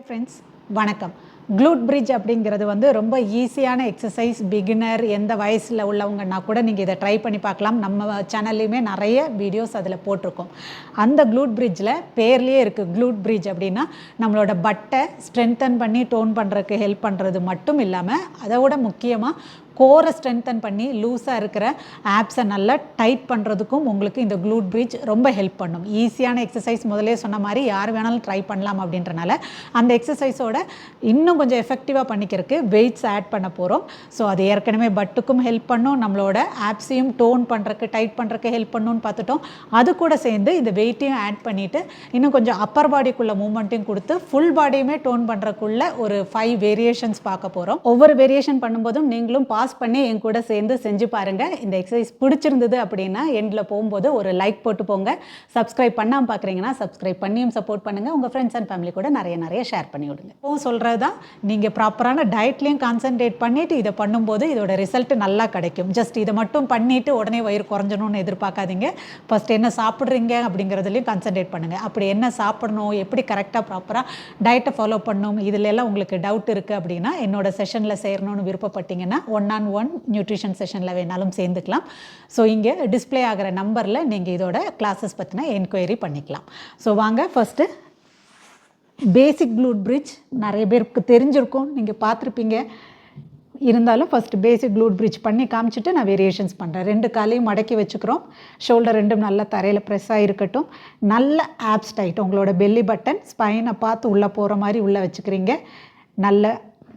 Friends வணக்கம். Glute bridge அப்படிங்கிறது வந்து ரொம்ப ஈஸியான எக்ஸசைஸ். பிகினர் எந்த வயசில் உள்ளவங்கன்னா கூட நீங்கள் இதை ட்ரை பண்ணி பார்க்கலாம். நம்ம சேனல்லையுமே நிறைய வீடியோஸ் அதில் போட்டிருக்கோம். அந்த க்ளூட் பிரிட்ஜில் பேர்லேயே இருக்குது க்ளூட் பிரிட்ஜ் அப்படின்னா நம்மளோட பட்டை ஸ்ட்ரென்தன் பண்ணி டோன் பண்ணுறதுக்கு ஹெல்ப் பண்ணுறது மட்டும் இல்லாமல் அதோட முக்கியமாக கோரை ஸ்ட்ரென்தன் பண்ணி லூஸாக இருக்கிற ஆப்ஸை நல்லா டைட் பண்ணுறதுக்கும் உங்களுக்கு இந்த க்ளூட் பிரிட்ஜ் ரொம்ப ஹெல்ப் பண்ணும். ஈஸியான எக்ஸசைஸ், முதலே சொன்ன மாதிரி யார் வேணாலும் ட்ரை பண்ணலாம் அப்படின்றனால அந்த எக்ஸசைஸோட இன்னும் கொஞ்சம் எஃபெக்டிவாக பண்ணிக்கிறதுக்கு வெயிட்ஸ் ஆட் பண்ண போகிறோம். ஸோ அது ஏற்கனவே பட்டுக்கும் ஹெல்ப் பண்ணும், நம்மளோட ஆப்ஸையும் டோன் பண்ணுறதுக்கு டைட் பண்ணுறதுக்கு ஹெல்ப் பண்ணுன்னு பார்த்துட்டோம். அது கூட சேர்ந்து இந்த வெயிட்டையும் ஆட் பண்ணிவிட்டு இன்னும் கொஞ்சம் அப்பர் பாடிக்குள்ளே மூமெண்ட்டையும் கொடுத்து ஃபுல் பாடியுமே டோன் பண்ணுறக்குள்ள ஒரு 5 வேரியேஷன்ஸ் பார்க்க போகிறோம். ஒவ்வொரு வேரியேஷன் பண்ணும்போதும் நீங்களும் பாஸ் பண்ணி என் கூட சேர்ந்து செஞ்சு பாருங்கள். இந்த எக்ஸசைஸ் பிடிச்சிருந்தது அப்படின்னா எண்டில் போகும்போது ஒரு லைக் போட்டு போங்க. சப்ஸ்கிரைப் பண்ணாமல் பார்க்குறீங்கன்னா சப்ஸ்கிரைப் பண்ணியும் சப்போர்ட் பண்ணுங்கள். உங்கள் ஃப்ரெண்ட்ஸ் அண்ட் ஃபேமிலி கூட நிறைய ஷேர் பண்ணி விடுங்க. இப்போ சொல்கிறது தான், நீங்கள் ப்ராப்பரான டயட்லேயும் கான்சன்ட்ரேட் பண்ணிவிட்டு இதை பண்ணும்போது இதோட ரிசல்ட் நல்லா கிடைக்கும். ஜஸ்ட் இதை மட்டும் பண்ணிவிட்டு உடனே வயிறு குறைஞ்சணும்னு எதிர்பார்க்காதீங்க. ஃபஸ்ட் என்ன சாப்பிட்றீங்க அப்படிங்கிறதுலையும் கான்சன்ட்ரேட் பண்ணுங்கள். அப்படி என்ன சாப்பிடணும், எப்படி கரெக்டாக ப்ராப்பராக டயட்டை ஃபாலோ பண்ணணும், இதில் எல்லாம் உங்களுக்கு டவுட் இருக்குது அப்படின்னா என்னோட செஷனில் சேரணும்னு விருப்பப்பட்டீங்கன்னா 1-on-1 நியூட்ரிஷன் செஷனில் வேணாலும் சேர்ந்துக்கலாம். ஸோ இங்கே டிஸ்பிளே ஆகிற நம்பரில் நீங்கள் இதோட கிளாஸஸ் பற்றின என்கொயரி பண்ணிக்கலாம். ஸோ வாங்க, ஃபஸ்ட்டு பேசிக் க்ளூட் பிரிட்ஜ் நிறைய பேருக்கு தெரிஞ்சிருக்கும், நீங்கள் பார்த்துருப்பீங்க. இருந்தாலும் ஃபஸ்ட்டு பேசிக் க்ளூட் பிரிட்ஜ் பண்ணி காமிச்சிட்டு நான் வேரியேஷன்ஸ் பண்ணுறேன். 2 காலையும் மடக்கி வச்சுக்கிறோம். ஷோல்டர் ரெண்டும் நல்லா தரையில் ப்ரெஸ் ஆகிருக்கட்டும். நல்ல ஆப்ஸ் டைட், உங்களோட பெல்லி பட்டன் ஸ்பைனை பார்த்து உள்ளே போகிற மாதிரி உள்ளே வச்சுக்கிறீங்க. நல்ல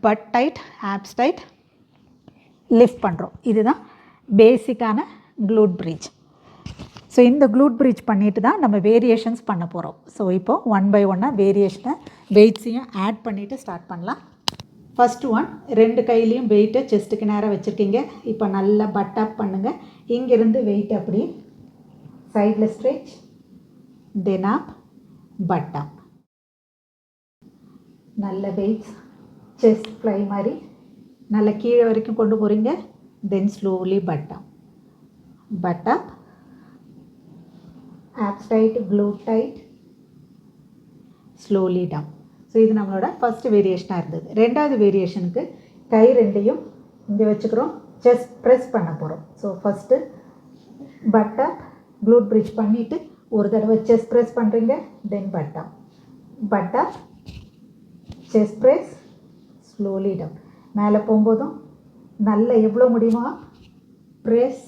butt tight, abs tight, lift பண்ணுறோம். இதுதான் பேசிக்கான க்ளூட் பிரிட்ஜ். ஸோ இந்த க்ளூட் பிரிட்ஜ் பண்ணிட்டு தான் நம்ம வேரியேஷன்ஸ் பண்ண போகிறோம். ஸோ இப்போது 1 by 1 வேரியேஷனை வெயிட்ஸையும் ஆட் பண்ணிவிட்டு ஸ்டார்ட் பண்ணலாம். ஃபஸ்ட்டு ஒன், 2 கையிலையும் வெயிட்டை செஸ்ட்டுக்கு நேராக வச்சுருக்கீங்க. இப்போ நல்லா பட் அப் பண்ணுங்கள். இங்கேருந்து வெயிட் அப்படி சைடில் ஸ்ட்ரெச், தென் அப், பட் அப். நல்ல வெயிட்ஸ் செஸ்ட் ஃப்ளை மாதிரி நல்லா கீழே வரைக்கும் கொண்டு போகிறீங்க. Then slowly butt up, butt up, abs tight, glute tight, slowly down. So இது நம்மளோட ஃபஸ்ட்டு வேரியேஷனாக இருந்தது. ரெண்டாவது வேரியேஷனுக்கு கை ரெண்டையும் இங்கே வச்சுக்கிறோம், செஸ்ட் ப்ரெஸ் பண்ண போகிறோம். So first butt up, glute bridge பண்ணிவிட்டு ஒரு தடவை செஸ்ட் ப்ரெஸ் பண்ணுறீங்க. Then butt up, butt up, chest press, slowly down. மேலே போகும்போதும் நல்ல எவ்வளோ முடியுமா ப்ரெஸ்,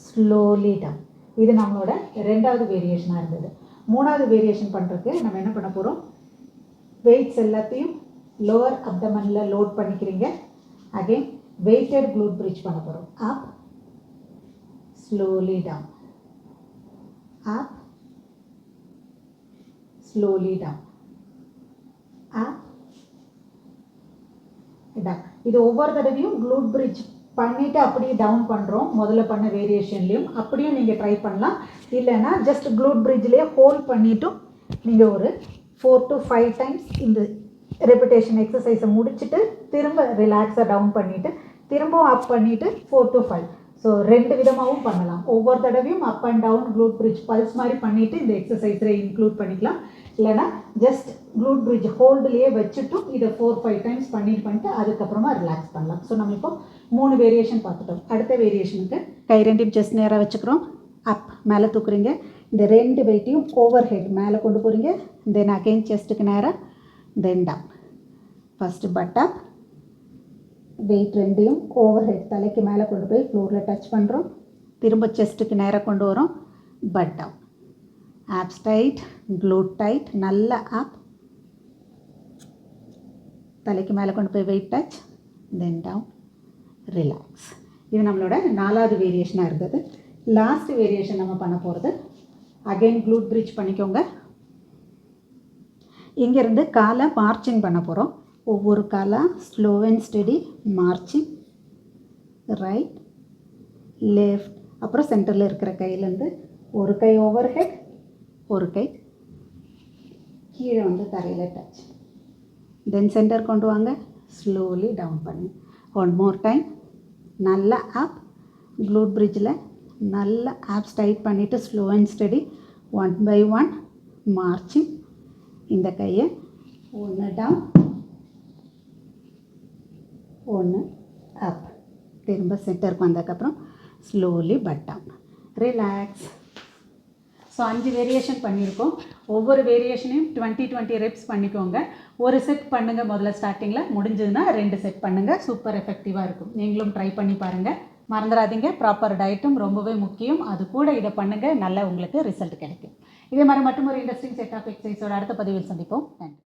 ஸ்லோலி டவுன். இது நம்மளோட ரெண்டாவது வேரியேஷனாக இருந்தது. மூணாவது வேரியேஷன் பண்ணுறதுக்கு நம்ம என்ன பண்ண போகிறோம், வெயிட்ஸ் எல்லாத்தையும் லோவர் அப்டமனில் லோட் பண்ணிக்கிறீங்க. அகெயின் வெயிட்டட் க்ளூட் பிரிட்ஜ் பண்ண போகிறோம். அப், ஸ்லோலி டவுன், அப், ஸ்லோலி டவுன், அப், டவுன். இது ஒவ்வொரு தடவையும் க்ளூட் பிரிட்ஜ் பண்ணிவிட்டு அப்படியே டவுன் பண்ணுறோம். முதல்ல பண்ண வேரியேஷன்லேயும் அப்படியும் நீங்கள் ட்ரை பண்ணலாம். இல்லைன்னா ஜஸ்ட் க்ளூட் பிரிட்ஜ்லேயே ஹோல்ட் பண்ணிவிட்டும் நீங்கள் ஒரு 4 to 5 டைம்ஸ் இந்த ரெப்பிட்டேஷன் எக்ஸசைஸை முடிச்சுட்டு திரும்ப ரிலாக்ஸாக டவுன் பண்ணிவிட்டு திரும்பவும் அப் பண்ணிவிட்டு 4 to 5. ஸோ 2 விதமாகவும் பண்ணலாம். ஒவ்வொரு தடவையும் up and down glute bridge pulse மாதிரி பண்ணிவிட்டு இந்த எக்ஸசைஸில் இன்க்ளூட் பண்ணிக்கலாம். இல்லைனா ஜஸ்ட் க்ளூட் பிரிட்ஜ் ஹோல்டுலேயே வச்சுட்டும் இதை 4-5 டைம்ஸ் பண்ணிட்டு அதுக்கப்புறமா ரிலாக்ஸ் பண்ணலாம். ஸோ நம்ம இப்போ 3 வேரியேஷன் பார்த்துட்டோம். அடுத்த வேரியேஷனுக்கு கை ரெண்டையும் செஸ்ட் நேராக வச்சுக்கிறோம். அப், மேலே தூக்குறீங்க. இந்த 2 வெயிட்டையும் ஓவர் ஹெட் மேலே கொண்டு போகிறீங்க. தென் அகெயின் செஸ்ட்டுக்கு நேராக, then down. First butt up, weight ரெண்டையும் ஓவர் ஹெட் தலைக்கு மேலே கொண்டு போய் ஃப்ளோரில் டச் பண்ணுறோம். திரும்ப செஸ்ட்டுக்கு நேராக கொண்டு வரோம். Butt down, abs tight, glute tight, நல்ல அப், தலைக்கு மேலே கொண்டு போய் weight touch, then down, relax. இது நம்மளோட 4வது வேரியேஷனாக இருந்தது. லாஸ்ட் வேரியேஷன் நம்ம பண்ண போகிறது, அகெயின் க்ளூட் பிரிட்ஜ் பண்ணிக்கோங்க. இங்கேருந்து காலை மார்ச்சிங் பண்ண போகிறோம். ஒவ்வொரு காலாக slow and steady marching, right, left. அப்புறம் சென்டரில் இருக்கிற கையிலேருந்து ஒரு கை ஓவர் ஹெட், ஒரு கை கீழே வந்து தரையில் டச். தென் சென்டர் கொண்டு வாங்க, ஸ்லோலி டவுன் பண்ணு. 1 more டைம். நல்லா அப், க்ளூட் பிரிட்ஜில் நல்ல ஆப்ஸ் டைட் பண்ணிவிட்டு slow and steady 1 by 1 marching. இந்த கையை 1 டவுன், 1 அப். திரும்ப சென்டருக்கு வந்ததுக்கப்புறம் slowly butt down, relax. So 5 variation பண்ணியிருக்கோம். ஒவ்வொரு வேரியேஷனையும் 20 ரெப்ஸ் பண்ணிக்கோங்க. ஒரு செட் பண்ணுங்கள் முதல்ல ஸ்டார்டிங்கில், முடிஞ்சதுன்னா 2 செட் பண்ணுங்கள். சூப்பர் எஃபெக்டிவாக இருக்கும். நீங்களும் ட்ரை பண்ணி பாருங்கள். மறந்துடாதீங்க, ப்ராப்பர் டயட்டும் ரொம்பவே முக்கியம். அது கூட இதை பண்ணுங்கள், நல்ல உங்களுக்கு ரிசல்ட் கிடைக்கும். இதே மாதிரி மட்டும் ஒரு இன்ட்ரெஸ்டிங் செட் ஆஃப் எக்ஸசைஸோட அடுத்த பதிவில் சந்திப்போம். நன்றி.